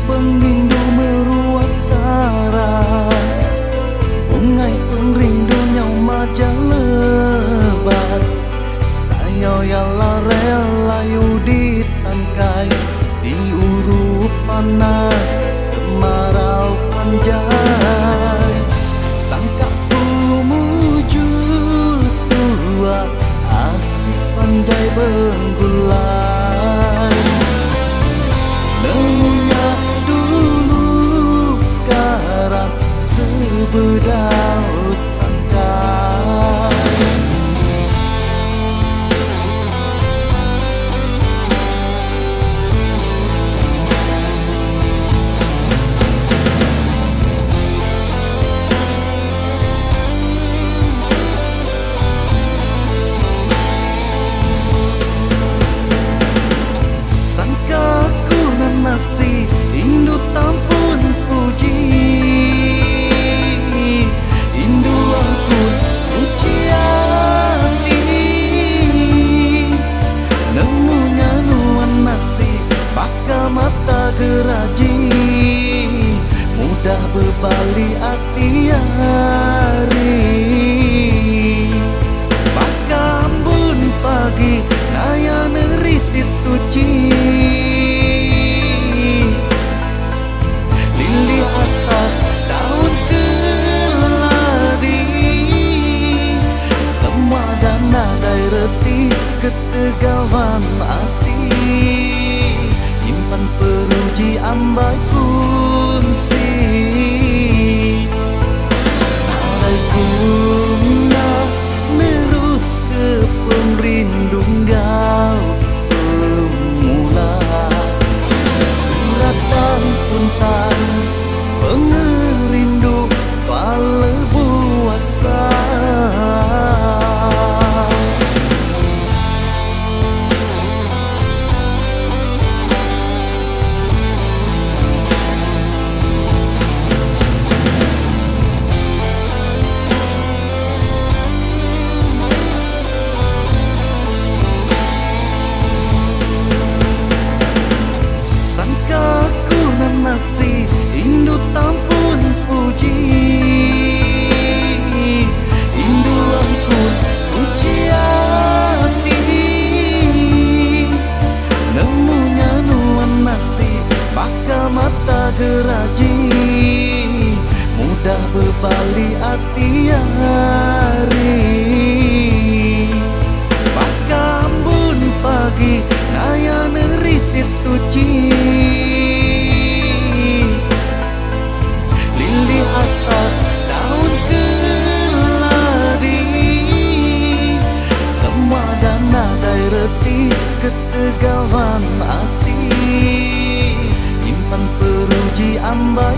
Pengrindu meruas sara, bungai pengrindu nyawa lebat. Saya yalah rela di tangkai, di uru panas kemarau panjai. Sangka ku mujul tua, asik pandai benggulai. Nemunya dulu karam sebedal sangkai. Sangka nasi indu tampun puji, indu angkun pujianti. Nemunya nuan nasi baka mata geraji, mudah berbalik hati hari. Baka ambun pagi naya neritit tuci, ketegawan asih, impan peruji ambai kunsi. Arai guna nerus ke pemrindung gau pemula, suratan puntan pengerindu pale buasa. Nasi indu tampun puji, indu angkun pujianti. Nemunya nuan nasi baka mata geraji, mudah berbalik hati hari. Baka ambun pagi naya neritit tuci, atas daun keladi. Semua dana dai reti ketegawan asih, impan peruji ambai